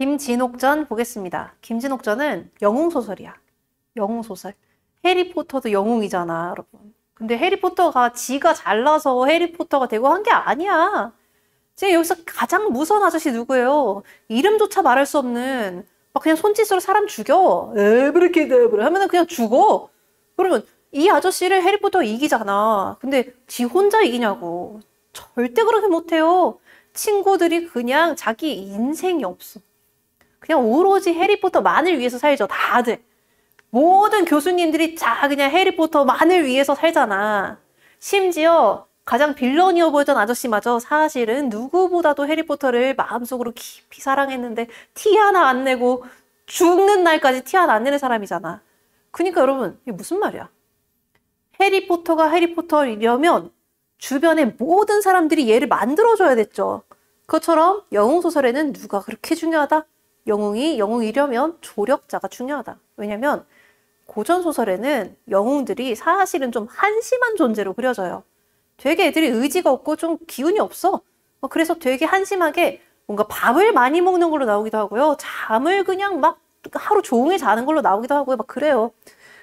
김진옥전 보겠습니다. 김진옥전은 영웅소설이야. 영웅소설. 해리포터도 영웅이잖아, 여러분. 근데 해리포터가 지가 잘나서 해리포터가 되고 한 게 아니야. 지금 여기서 가장 무서운 아저씨 누구예요? 이름조차 말할 수 없는 막 그냥 손짓으로 사람 죽여. 에브리키드브라 하면은 그냥 죽어. 그러면 이 아저씨를 해리포터가 이기잖아. 근데 지 혼자 이기냐고. 절대 그렇게 못해요. 친구들이 그냥 자기 인생이 없어. 그냥 오로지 해리포터만을 위해서 살죠. 다들. 모든 교수님들이 다 그냥 해리포터만을 위해서 살잖아. 심지어 가장 빌런이어 보였던 아저씨마저 사실은 누구보다도 해리포터를 마음속으로 깊이 사랑했는데 티 하나 안 내고 죽는 날까지 티 하나 안 내는 사람이잖아. 그러니까 여러분, 이게 무슨 말이야? 해리포터가 해리포터이려면 주변의 모든 사람들이 얘를 만들어줘야 됐죠. 그것처럼 영웅소설에는 누가 그렇게 중요하다? 영웅이려면 조력자가 중요하다. 왜냐면 고전소설에는 영웅들이 사실은 좀 한심한 존재로 그려져요. 되게 애들이 의지가 없고 좀 기운이 없어. 그래서 되게 한심하게 뭔가 밥을 많이 먹는 걸로 나오기도 하고요. 잠을 그냥 막 하루 종일 자는 걸로 나오기도 하고요. 막 그래요.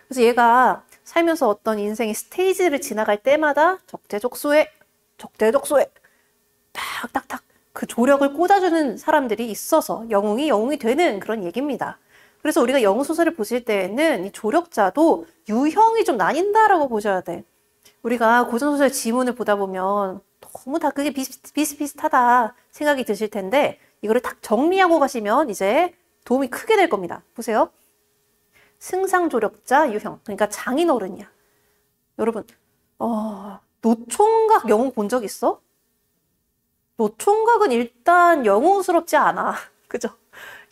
그래서 얘가 살면서 어떤 인생의 스테이지를 지나갈 때마다 적재적소에 탁탁탁 그 조력을 꽂아주는 사람들이 있어서 영웅이 되는 그런 얘기입니다. 그래서 우리가 영웅소설을 보실 때에는 이 조력자도 유형이 좀 나뉜다라고 보셔야 돼. 우리가 고전소설 지문을 보다 보면 너무 다 그게 비슷비슷하다 생각이 드실 텐데 이거를 딱 정리하고 가시면 이제 도움이 크게 될 겁니다. 보세요. 승상조력자 유형, 그러니까 장인어른이야. 여러분, 노총각 영웅 본 적 있어? 노총각은 일단 영웅스럽지 않아. 그죠?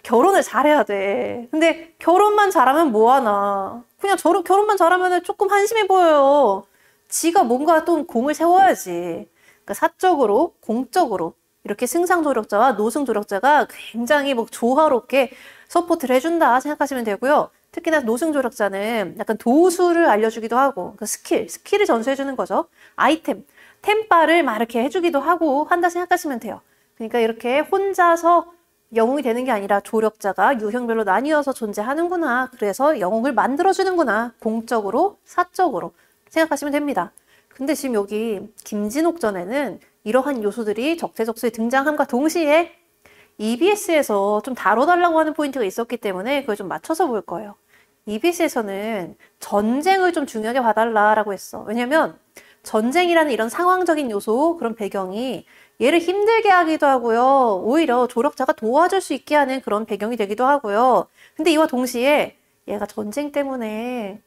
결혼을 잘해야 돼. 근데 결혼만 잘하면 뭐하나. 그냥 결혼만 잘하면 조금 한심해 보여요. 지가 뭔가 좀 공을 세워야지. 그러니까 사적으로, 공적으로 이렇게 승상조력자와 노승조력자가 굉장히 뭐 조화롭게 서포트를 해준다 생각하시면 되고요. 특히나 노승조력자는 약간 도수를 알려주기도 하고 그 스킬을 전수해주는 거죠. 아이템, 템바를 막 이렇게 해주기도 하고 한다 생각하시면 돼요. 그러니까 이렇게 혼자서 영웅이 되는 게 아니라 조력자가 유형별로 나뉘어서 존재하는구나. 그래서 영웅을 만들어주는구나. 공적으로, 사적으로 생각하시면 됩니다. 근데 지금 여기 김진옥전에는 이러한 요소들이 적재적소에 등장함과 동시에 EBS에서 좀 다뤄달라고 하는 포인트가 있었기 때문에 그걸 좀 맞춰서 볼 거예요. EBS에서는 전쟁을 좀 중요하게 봐달라고 했어. 왜냐면 전쟁이라는 이런 상황적인 요소, 그런 배경이 얘를 힘들게 하기도 하고요. 오히려 조력자가 도와줄 수 있게 하는 그런 배경이 되기도 하고요. 근데 이와 동시에 얘가 전쟁 때문에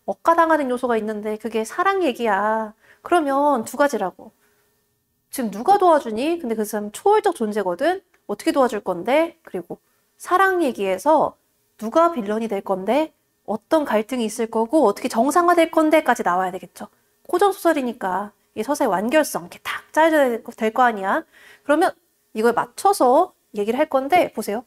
억가당하는 요소가 있는데 그게 사랑 얘기야. 그러면 두 가지라고. 지금 누가 도와주니? 근데 그 사람 초월적 존재거든? 어떻게 도와줄 건데? 그리고 사랑 얘기에서 누가 빌런이 될 건데? 어떤 갈등이 있을 거고 어떻게 정상화될 건데까지 나와야 되겠죠. 고전소설이니까 이 서사의 완결성 이렇게 탁 짜여져야 될 거 아니야. 그러면 이걸 맞춰서 얘기를 할 건데 보세요.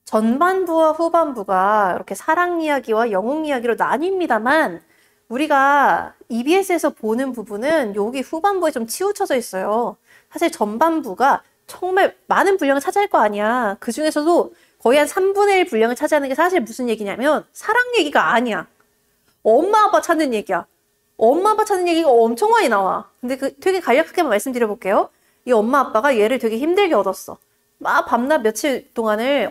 전반부와 후반부가 이렇게 사랑 이야기와 영웅 이야기로 나뉩니다만 우리가 EBS에서 보는 부분은 여기 후반부에 좀 치우쳐져 있어요. 사실 전반부가 정말 많은 분량을 차지할 거 아니야. 그 중에서도 거의 한 3분의 1 분량을 차지하는 게 사실 무슨 얘기냐면 사랑 얘기가 아니야. 엄마 아빠 찾는 얘기야. 엄마 아빠 찾는 얘기가 엄청 많이 나와. 근데 그 되게 간략하게만 말씀드려볼게요. 이 엄마 아빠가 얘를 되게 힘들게 얻었어. 막 밤낮 며칠 동안을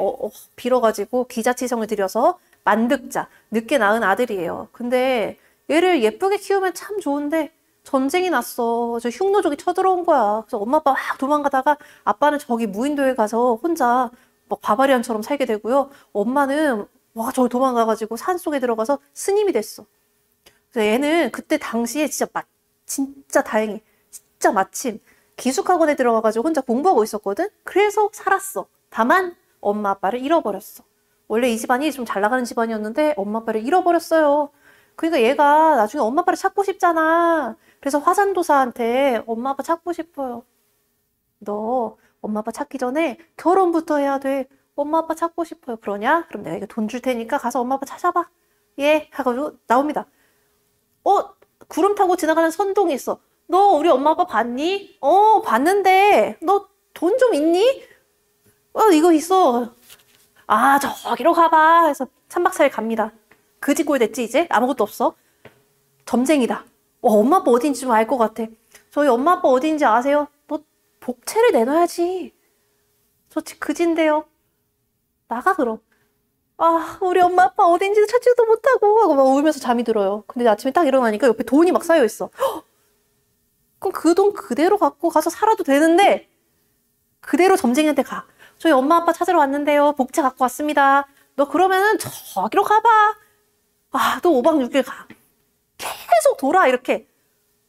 빌어가지고 기자치성을 들여서 만득자, 늦게 낳은 아들이에요. 근데 얘를 예쁘게 키우면 참 좋은데 전쟁이 났어. 저 흉노족이 쳐들어온 거야. 그래서 엄마 아빠 막 도망가다가 아빠는 저기 무인도에 가서 혼자 막 바바리안처럼 살게 되고요. 엄마는 와 저기 도망가가지고 산속에 들어가서 스님이 됐어. 그래서 얘는 그때 당시에 진짜 다행히 진짜 마침 기숙학원에 들어가가지고 혼자 공부하고 있었거든? 그래서 살았어. 다만 엄마 아빠를 잃어버렸어. 원래 이 집안이 좀 잘 나가는 집안이었는데 엄마 아빠를 잃어버렸어요. 그러니까 얘가 나중에 엄마 아빠를 찾고 싶잖아. 그래서 화산도사한테 엄마 아빠 찾고 싶어요. 너 엄마 아빠 찾기 전에 결혼부터 해야 돼. 엄마 아빠 찾고 싶어요. 그러냐? 그럼 내가 이거 돈 줄 테니까 가서 엄마 아빠 찾아봐. 예, 하고 나옵니다. 구름 타고 지나가는 선동이 있어. 너 우리 엄마 아빠 봤니? 봤는데 너 돈 좀 있니? 이거 있어. 아, 저기로 가봐. 해서 3박 4일 갑니다. 그지꼴 됐지, 이제? 아무것도 없어. 점쟁이다. 엄마 아빠 어딘지 좀 알 것 같아. 저희 엄마 아빠 어딘지 아세요? 너 복채를 내놔야지. 저 그진데요. 나가, 그럼. 아, 우리 엄마 아빠 어딘지 찾지도 못하고 하고 막 울면서 잠이 들어요. 근데 아침에 딱 일어나니까 옆에 돈이 막 쌓여 있어. 그럼 그 돈 그대로 갖고 가서 살아도 되는데 그대로 점쟁이한테 가. 저희 엄마 아빠 찾으러 왔는데요. 복채 갖고 왔습니다. 너 그러면은 저기로 가봐. 아, 너 5박 6일 가. 계속 돌아, 이렇게.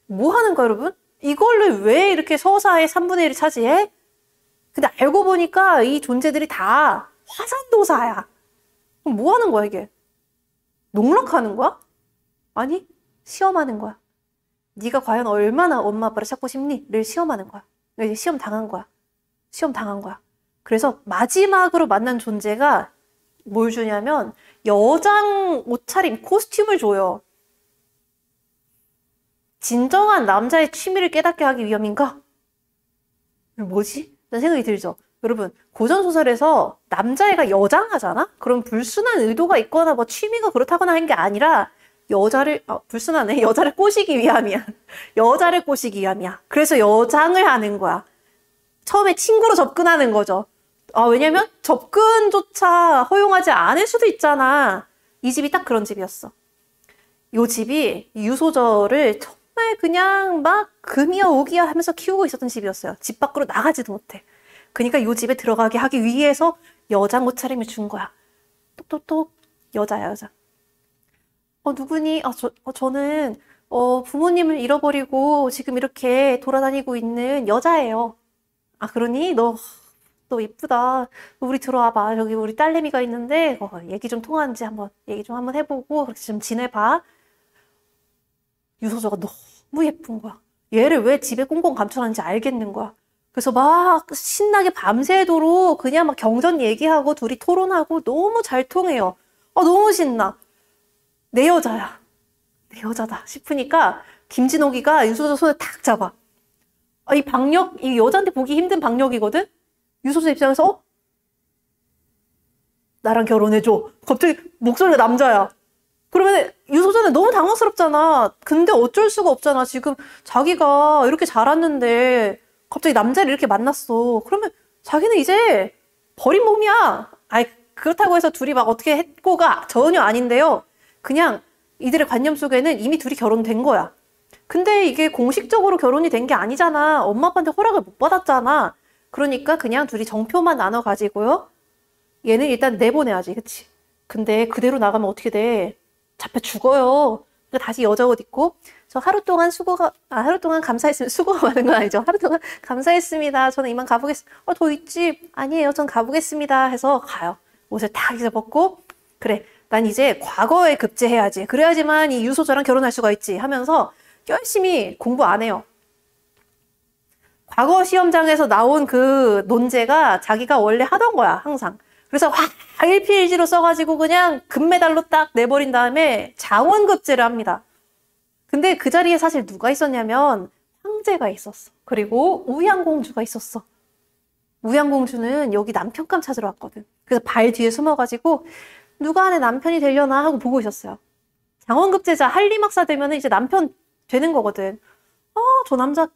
뭐 하는 거야, 여러분? 이걸로 왜 이렇게 서사의 3분의 1을 차지해? 근데 알고 보니까 이 존재들이 다 화산도사야. 그럼 뭐 하는 거야, 이게? 농락하는 거야? 아니, 시험하는 거야. 네가 과연 얼마나 엄마 아빠를 찾고 싶니?를 시험하는 거야. 이제 시험 당한 거야. 시험 당한 거야. 그래서 마지막으로 만난 존재가 뭘 주냐면 여장 옷차림, 코스튬을 줘요. 진정한 남자의 취미를 깨닫게 하기 위함인가? 뭐지? 라는 생각이 들죠. 여러분, 고전소설에서 남자애가 여장하잖아? 그럼 불순한 의도가 있거나 뭐 취미가 그렇다거나 한 게 아니라 불순하네. 여자를 꼬시기 위함이야. 여자를 꼬시기 위함이야. 그래서 여장을 하는 거야. 처음에 친구로 접근하는 거죠. 왜냐면 접근조차 허용하지 않을 수도 있잖아. 이 집이 딱 그런 집이었어. 이 집이 유소절을 정말 그냥 막 금이야 오기야 하면서 키우고 있었던 집이었어요. 집 밖으로 나가지도 못해. 그러니까 이 집에 들어가게 하기 위해서 여장 옷차림을 준 거야. 똑똑똑. 여자야, 여자. 누구니? 저는 부모님을 잃어버리고 지금 이렇게 돌아다니고 있는 여자예요. 그러니? 너 예쁘다. 우리 들어와봐. 여기 우리 딸내미가 있는데 얘기 좀 통하는지 얘기 좀 한번 해보고 그렇게 좀 지내봐. 유소저가 너무 예쁜 거야. 얘를 왜 집에 꽁꽁 감춰놨는지 알겠는 거야. 그래서 막 신나게 밤새도록 그냥 막 경전 얘기하고 둘이 토론하고 너무 잘 통해요. 너무 신나. 내 여자야. 내 여자다 싶으니까 김진옥이가 유소저 손을 탁 잡아. 이 여자한테 보기 힘든 박력이거든? 유소저 입장에서 나랑 결혼해줘. 갑자기 목소리가 남자야. 그러면 유소저는 너무 당황스럽잖아. 근데 어쩔 수가 없잖아. 지금 자기가 이렇게 자랐는데 갑자기 남자를 이렇게 만났어. 그러면 자기는 이제 버린 몸이야. 그렇다고 해서 둘이 막 어떻게 했고가 전혀 아닌데요. 그냥 이들의 관념 속에는 이미 둘이 결혼된 거야. 근데 이게 공식적으로 결혼이 된 게 아니잖아. 엄마 아빠한테 허락을 못 받았잖아. 그러니까 그냥 둘이 정표만 나눠 가지고요. 얘는 일단 내보내야지, 그치? 근데 그대로 나가면 어떻게 돼? 잡혀 죽어요. 그러니까 다시 여자 옷 입고 하루 동안 감사했습니다. 수고가 많은 건 아니죠. 하루 동안 감사했습니다. 저는 이만 가보겠습니다. 더 있지? 아니에요. 전 가보겠습니다. 해서 가요. 옷을 탁 입어벗고 그래. 난 이제 과거에 급제해야지. 그래야지만 이 유소저랑 결혼할 수가 있지 하면서 열심히 공부 안 해요. 과거 시험장에서 나온 그 논제가 자기가 원래 하던 거야, 항상. 그래서 일필일지로 써가지고 그냥 금메달로 딱 내버린 다음에 장원급제를 합니다. 근데 그 자리에 사실 누가 있었냐면 황제가 있었어. 그리고 우양공주가 있었어. 우양공주는 여기 남편감 찾으러 왔거든. 그래서 발 뒤에 숨어가지고 누가 내 남편이 되려나 하고 보고 있었어요. 장원급제자 한리막사 되면 이제 남편 되는 거거든. 저 남자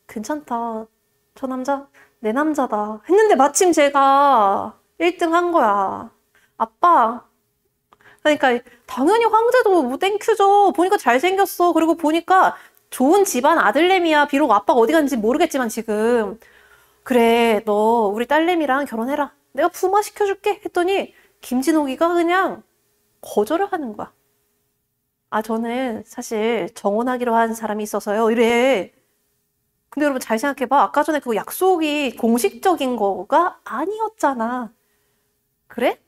괜찮다. 저 남자 내 남자다. 했는데 마침 제가 1등 한 거야. 아빠. 그러니까 당연히 황제도 뭐 땡큐죠. 보니까 잘생겼어. 그리고 보니까 좋은 집안 아들내미야. 비록 아빠가 어디 갔는지 모르겠지만 지금. 그래, 너 우리 딸내미랑 결혼해라. 내가 부마 시켜줄게. 했더니 김진옥이가 그냥 거절을 하는 거야. 저는 사실 정혼하기로 한 사람이 있어서요. 이래. 근데 여러분 잘 생각해봐. 아까 전에 그 약속이 공식적인 거가 아니었잖아. 그래?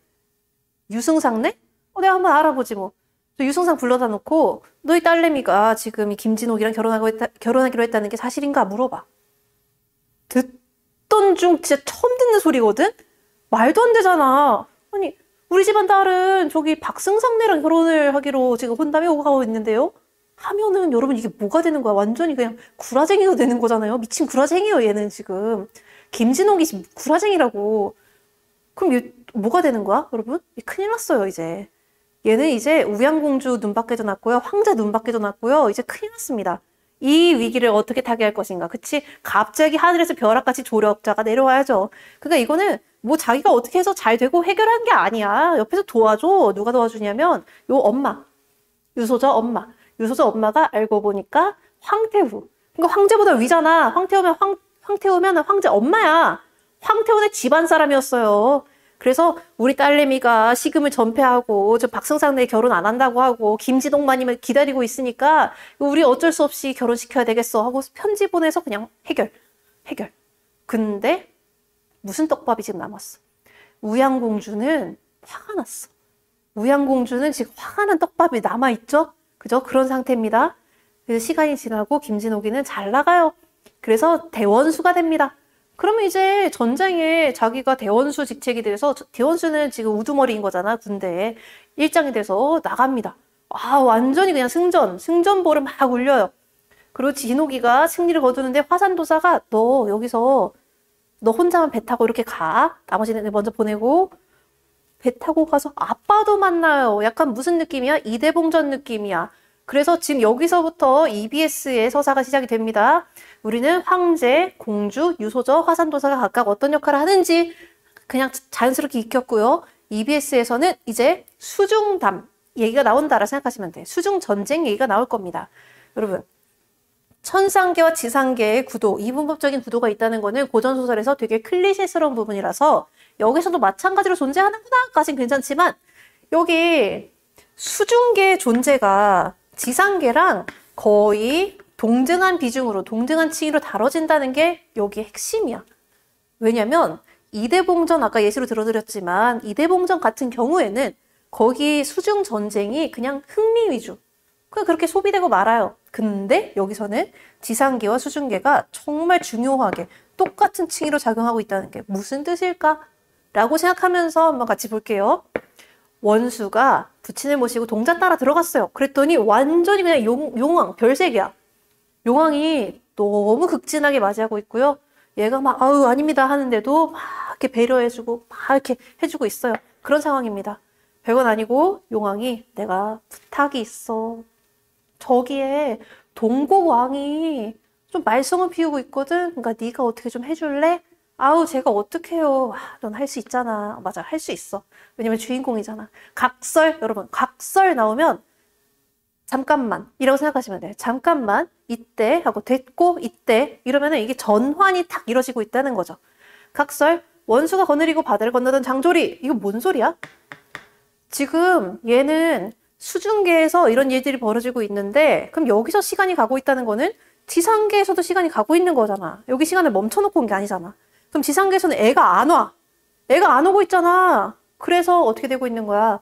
유승상네? 내가 한번 알아보지 뭐. 저 유승상 불러다 놓고 너희 딸내미가 지금 이 김진옥이랑 결혼하기로 했다는 게 사실인가 물어봐. 듣던 중 진짜 처음 듣는 소리거든? 말도 안 되잖아. 아니 우리 집안 딸은 저기 박승상네랑 결혼을 하기로 지금 혼담이 오고 가고 있는데요. 하면은 여러분 이게 뭐가 되는 거야? 완전히 그냥 구라쟁이가 되는 거잖아요. 미친 구라쟁이요 얘는 지금. 김진옥이 지금 구라쟁이라고. 그럼 얘 뭐가 되는 거야, 여러분? 큰일 났어요, 이제. 얘는 이제 우양공주 눈밖에도 났고요. 황제 눈밖에도 났고요. 이제 큰일 났습니다. 이 위기를 어떻게 타개할 것인가. 그치? 갑자기 하늘에서 벼락같이 조력자가 내려와야죠. 그러니까 이거는 뭐 자기가 어떻게 해서 잘 되고 해결한 게 아니야. 옆에서 도와줘. 누가 도와주냐면 요 엄마. 유소저 엄마. 유소저 엄마가 알고 보니까 황태후. 그러니까 황제보다 위잖아. 황태후면 황제 엄마야. 황태후의 집안 사람이었어요. 그래서 우리 딸내미가 시금을 전폐하고 저 박승상네 결혼 안 한다고 하고 김지동마님을 기다리고 있으니까 우리 어쩔 수 없이 결혼시켜야 되겠어 하고 편지 보내서 그냥 해결. 근데 무슨 떡밥이 지금 남았어? 우양공주는 화가 났어. 우양공주는 지금 화가 난 떡밥이 남아있죠? 그죠? 그런 상태입니다. 그래서 시간이 지나고 김진옥이는 잘 나가요. 그래서 대원수가 됩니다. 그러면 이제 전쟁에 자기가 대원수 직책이 돼서 대원수는 지금 우두머리인 거잖아, 군대에. 일장이 돼서 나갑니다. 아, 완전히 그냥 승전보를 막 울려요. 그리고 진옥이가 승리를 거두는데 화산도사가 너 여기서 너 혼자만 배 타고 이렇게 가. 나머지는 먼저 보내고 배 타고 가서 아빠도 만나요. 약간 무슨 느낌이야? 이대봉전 느낌이야. 그래서 지금 여기서부터 EBS의 서사가 시작이 됩니다. 우리는 황제, 공주, 유소저, 화산도사가 각각 어떤 역할을 하는지 그냥 자연스럽게 익혔고요. EBS에서는 이제 수중담 얘기가 나온다라 생각하시면 돼. 수중전쟁 얘기가 나올 겁니다. 여러분, 천상계와 지상계의 구도, 이분법적인 구도가 있다는 거는 고전소설에서 되게 클리셰스러운 부분이라서 여기서도 마찬가지로 존재하는구나까지는 괜찮지만 여기 수중계의 존재가 지상계랑 거의 동등한 비중으로, 동등한 층위로 다뤄진다는 게 여기의 핵심이야. 왜냐면 이대봉전 아까 예시로 들어드렸지만 이대봉전 같은 경우에는 거기 수중 전쟁이 그냥 흥미 위주. 그냥 그렇게 소비되고 말아요. 근데 여기서는 지상계와 수중계가 정말 중요하게 똑같은 층위로 작용하고 있다는 게 무슨 뜻일까? 라고 생각하면서 한번 같이 볼게요. 원수가 부친을 모시고 동자 따라 들어갔어요. 그랬더니 완전히 그냥 용왕, 별색이야. 용왕이 너무 극진하게 맞이하고 있고요. 얘가 막 아우 아닙니다 하는데도 막 이렇게 배려해주고 막 이렇게 해주고 있어요. 그런 상황입니다. 별건 아니고 용왕이 내가 부탁이 있어. 저기에 동국왕이 좀 말썽을 피우고 있거든. 그러니까 네가 어떻게 좀 해줄래? 아우 제가 어떡해요. 넌 할 수 있잖아. 맞아, 할 수 있어. 왜냐면 주인공이잖아. 각설, 여러분 각설 나오면 잠깐만 이라고 생각하시면 돼요. 잠깐만 이때 하고 됐고 이때 이러면은 이게 전환이 탁 이루어지고 있다는 거죠. 각설, 원수가 거느리고 바다를 건너던 장조리. 이거 뭔 소리야? 지금 얘는 수중계에서 이런 일들이 벌어지고 있는데 그럼 여기서 시간이 가고 있다는 거는 지상계에서도 시간이 가고 있는 거잖아. 여기 시간을 멈춰놓고 온 게 아니잖아. 그럼 지상계에서는 애가 안 와. 애가 안 오고 있잖아. 그래서 어떻게 되고 있는 거야?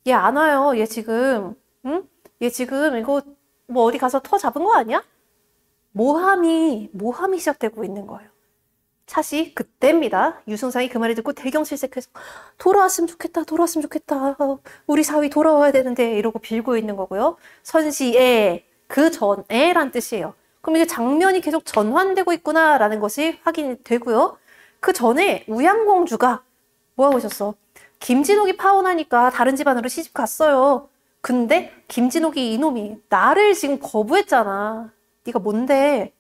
얘 안 와요. 얘 지금 응? 얘 지금 이거 뭐 어디 가서 터 잡은 거 아니야? 모함이 시작되고 있는 거예요. 차시 그때입니다. 유승상이 그 말을 듣고 대경실색해서 돌아왔으면 좋겠다. 우리 사위 돌아와야 되는데 이러고 빌고 있는 거고요. 선시에 그 전에란 뜻이에요. 그럼 이게 장면이 계속 전환되고 있구나라는 것이 확인이 되고요. 그 전에 우양공주가 뭐 하고 있었어? 김진옥이 파혼하니까 다른 집안으로 시집 갔어요. 근데 김진옥이 이놈이 나를 지금 거부했잖아. 네가 뭔데?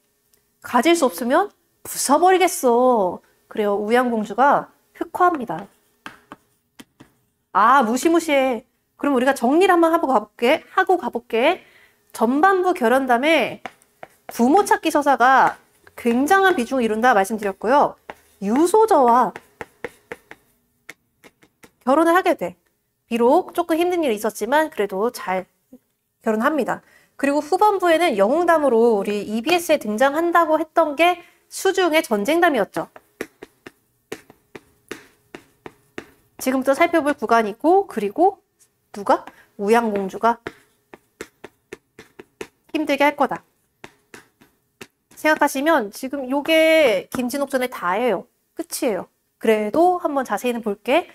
가질 수 없으면 부숴버리겠어. 그래요. 우양공주가 흑화합니다. 아, 무시무시해. 그럼 우리가 정리를 한번 하고 가볼게. 전반부 결혼담에 부모 찾기 서사가 굉장한 비중을 이룬다 말씀드렸고요. 유소저와 결혼을 하게 돼. 비록 조금 힘든 일이 있었지만 그래도 잘 결혼합니다. 그리고 후반부에는 영웅담으로 우리 EBS에 등장한다고 했던 게 수중의 전쟁담이었죠. 지금부터 살펴볼 구간이 있고 그리고 누가? 우양공주가 힘들게 할 거다. 생각하시면 지금 요게 김진옥전의 다예요. 끝이에요. 그래도 한번 자세히는 볼게.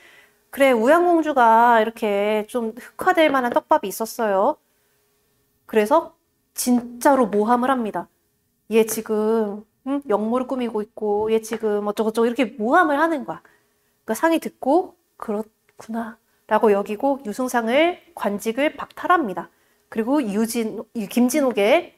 그래, 우양공주가 이렇게 좀 흑화될 만한 떡밥이 있었어요. 그래서 진짜로 모함을 합니다. 얘 지금 역모를 꾸미고 있고 얘 지금 어쩌고저쩌고 이렇게 모함을 하는 거야. 그러니까 상이 듣고 그렇구나 라고 여기고 유승상을 관직을 박탈합니다. 그리고 김진옥의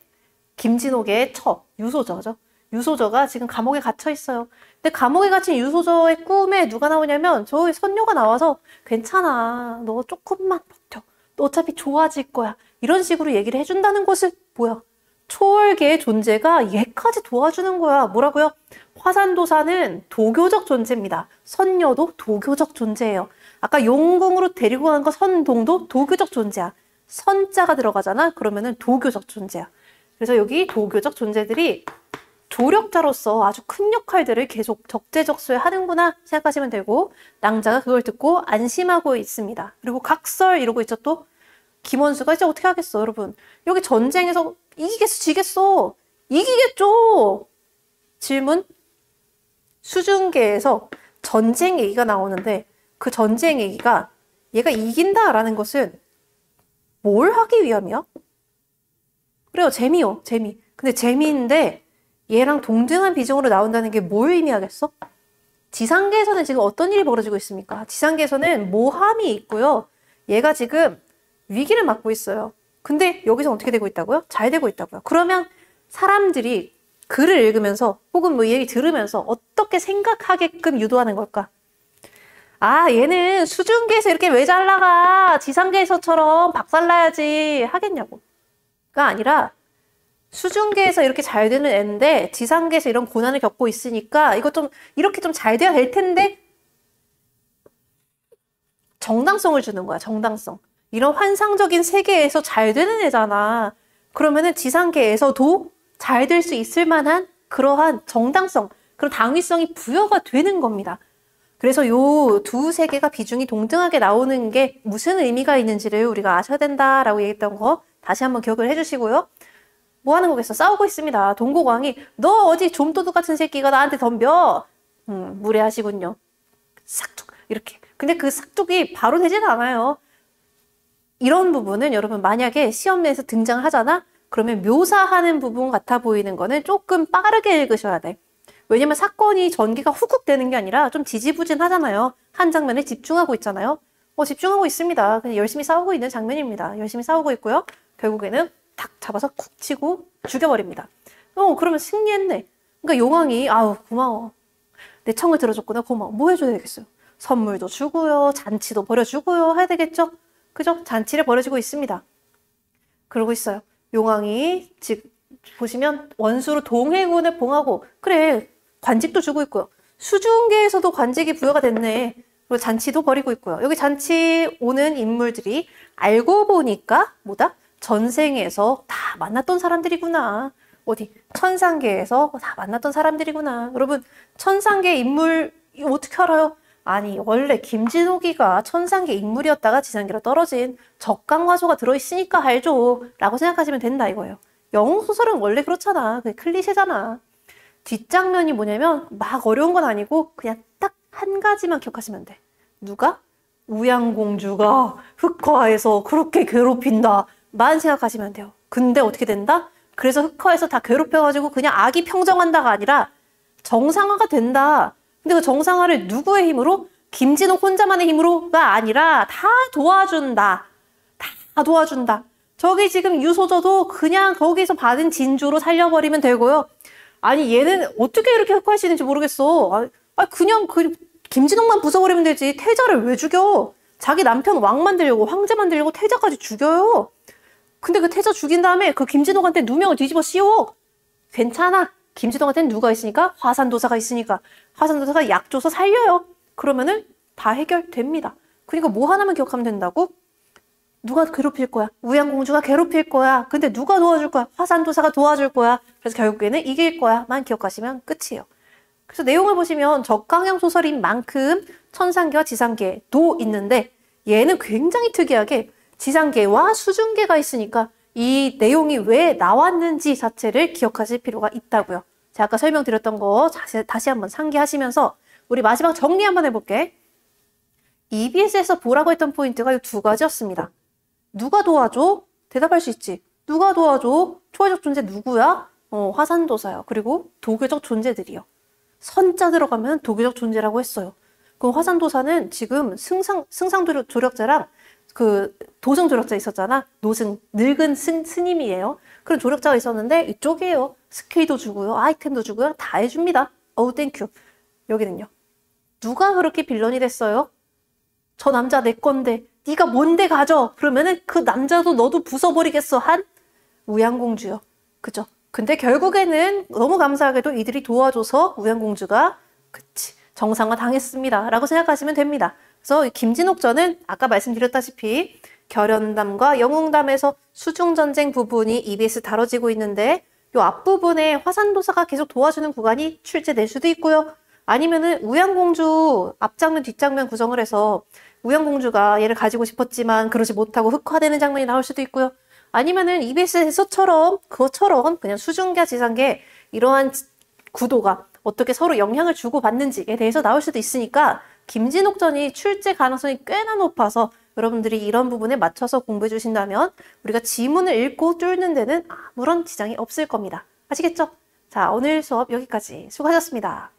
유소저죠. 유소저가 지금 감옥에 갇혀 있어요. 근데 감옥에 갇힌 유소저의 꿈에 누가 나오냐면 저기 선녀가 나와서 괜찮아. 너 조금만 버텨. 너 어차피 좋아질 거야. 이런 식으로 얘기를 해준다는 것은 뭐야? 초월계의 존재가 얘까지 도와주는 거야. 뭐라고요? 화산도사는 도교적 존재입니다. 선녀도 도교적 존재예요. 아까 용궁으로 데리고 간 거 선동도 도교적 존재야. 선자가 들어가잖아. 그러면은 도교적 존재야. 그래서 여기 도교적 존재들이 조력자로서 아주 큰 역할들을 계속 적재적소에 하는구나 생각하시면 되고, 낭자가 그걸 듣고 안심하고 있습니다. 그리고 각설 이러고 있죠. 또 김원수가 이제 어떻게 하겠어, 여러분. 여기 전쟁에서 이기겠어, 지겠어? 이기겠죠. 질문. 수중계에서 전쟁 얘기가 나오는데 그 전쟁 얘기가 얘가 이긴다라는 것은 뭘 하기 위함이야? 그래요, 재미요, 재미. 근데 재미인데 얘랑 동등한 비중으로 나온다는 게 뭘 의미하겠어? 지상계에서는 지금 어떤 일이 벌어지고 있습니까? 지상계에서는 모함이 있고요. 얘가 지금 위기를 맞고 있어요. 근데 여기서 어떻게 되고 있다고요? 잘 되고 있다고요. 그러면 사람들이 글을 읽으면서 혹은 뭐 얘기 들으면서 어떻게 생각하게끔 유도하는 걸까? 아, 얘는 수중계에서 이렇게 왜 잘 나가? 지상계에서처럼 박살나야지 하겠냐고. 가 아니라 수중계에서 이렇게 잘 되는 애인데 지상계에서 이런 고난을 겪고 있으니까 이거 좀 이렇게 좀 잘 돼야 될 텐데 정당성을 주는 거야. 정당성. 이런 환상적인 세계에서 잘 되는 애잖아. 그러면은 지상계에서도 잘 될 수 있을 만한 그러한 정당성, 그런 당위성이 부여가 되는 겁니다. 그래서 요 두 세계가 비중이 동등하게 나오는 게 무슨 의미가 있는지를 우리가 아셔야 된다라고 얘기했던 거 다시 한번 기억을 해주시고요. 뭐 하는 거겠어? 싸우고 있습니다. 동고광이 너 어디 좀도둑 같은 새끼가 나한테 덤벼. 무례하시군요. 싹둑 이렇게. 근데 그 싹둑이 바로 되진 않아요. 이런 부분은 여러분 만약에 시험에서 등장을 하잖아? 그러면 묘사하는 부분 같아 보이는 거는 조금 빠르게 읽으셔야 돼. 왜냐면 사건이 전개가 훅훅 되는 게 아니라 좀 지지부진하잖아요. 한 장면에 집중하고 있잖아요. 집중하고 있습니다. 그냥 열심히 싸우고 있는 장면입니다. 열심히 싸우고 있고요. 결국에는 탁 잡아서 쿡 치고 죽여버립니다. 그러면 승리했네. 그러니까 용왕이 아우 고마워. 내 청을 들어줬구나. 고마워. 뭐 해줘야 되겠어요? 선물도 주고요. 잔치도 벌여주고요. 해야 되겠죠? 그죠? 잔치를 벌여주고 있습니다. 그러고 있어요. 용왕이 지금 보시면 원수로 동해군을 봉하고 그래 관직도 주고 있고요. 수중계에서도 관직이 부여가 됐네. 그리고 잔치도 벌이고 있고요. 여기 잔치 오는 인물들이 알고 보니까 뭐다? 전생에서 다 만났던 사람들이구나. 어디? 천상계에서 다 만났던 사람들이구나. 여러분 천상계 인물 이거 어떻게 알아요? 아니 원래 김진옥이가 천상계 인물이었다가 지상계로 떨어진 적강화소가 들어있으니까 알죠 라고 생각하시면 된다 이거예요. 영웅소설은 원래 그렇잖아. 그게 클리셰잖아. 뒷장면이 뭐냐면 막 어려운 건 아니고 그냥 딱 한 가지만 기억하시면 돼. 누가? 우양공주가 흑화에서 그렇게 괴롭힌다 만 생각하시면 돼요. 근데 어떻게 된다? 그래서 흑화에서 다 괴롭혀가지고 그냥 악이 평정한다가 아니라 정상화가 된다. 근데 그 정상화를 누구의 힘으로? 김진옥 혼자만의 힘으로가 아니라 다 도와준다. 다 도와준다. 저기 지금 유소저도 그냥 거기서 받은 진주로 살려버리면 되고요. 아니 얘는 어떻게 이렇게 흑화할 수 있는지 모르겠어. 그냥 김진옥만 부숴버리면 되지. 태자를 왜 죽여? 자기 남편 왕 만들려고 황제 만들려고 태자까지 죽여요. 근데 그 태자 죽인 다음에 그 김진옥한테 누명을 뒤집어 씌워. 괜찮아. 김진옥한테는 누가 있으니까? 화산도사가 있으니까. 화산도사가 약 줘서 살려요. 그러면은 다 해결됩니다. 그러니까 뭐 하나만 기억하면 된다고? 누가 괴롭힐 거야? 우양공주가 괴롭힐 거야. 근데 누가 도와줄 거야? 화산도사가 도와줄 거야. 그래서 결국에는 이길 거야만 기억하시면 끝이에요. 그래서 내용을 보시면 적강형 소설인 만큼 천상계와 지상계도 있는데 얘는 굉장히 특이하게 지상계와 수중계가 있으니까 이 내용이 왜 나왔는지 자체를 기억하실 필요가 있다고요. 제가 아까 설명드렸던 거 다시 한번 상기하시면서 우리 마지막 정리 한번 해볼게. EBS에서 보라고 했던 포인트가 이 두 가지였습니다. 누가 도와줘? 대답할 수 있지. 누가 도와줘? 초월적 존재 누구야? 화산도사요. 그리고 도교적 존재들이요. 선자 들어가면 도교적 존재라고 했어요. 그 화산도사는 지금 승상조력자랑 그 도승조력자 있었잖아. 늙은 스님이에요. 그런 조력자가 있었는데 이쪽이에요. 스킬도 주고요. 아이템도 주고요. 다 해줍니다. 어우 땡큐. 여기는요. 누가 그렇게 빌런이 됐어요? 저 남자 내 건데 네가 뭔데 가져? 그러면은 그 남자도 너도 부숴버리겠어 한 우양공주요. 그죠? 근데 결국에는 너무 감사하게도 이들이 도와줘서 우양공주가 그치 정상화 당했습니다. 라고 생각하시면 됩니다. 그래서 김진옥전은 아까 말씀드렸다시피 결연담과 영웅담에서 수중전쟁 부분이 EBS 다뤄지고 있는데 이 앞부분에 화산도사가 계속 도와주는 구간이 출제될 수도 있고요. 아니면은 우양공주 앞장면 뒷장면 구성을 해서 우양공주가 얘를 가지고 싶었지만 그러지 못하고 흑화되는 장면이 나올 수도 있고요. 아니면은 EBS에서처럼 그것처럼 그냥 수중계 지상계 이러한 구도가 어떻게 서로 영향을 주고받는지에 대해서 나올 수도 있으니까 김진옥전이 출제 가능성이 꽤나 높아서 여러분들이 이런 부분에 맞춰서 공부해 주신다면 우리가 지문을 읽고 뚫는 데는 아무런 지장이 없을 겁니다. 아시겠죠? 자, 오늘 수업 여기까지 수고하셨습니다.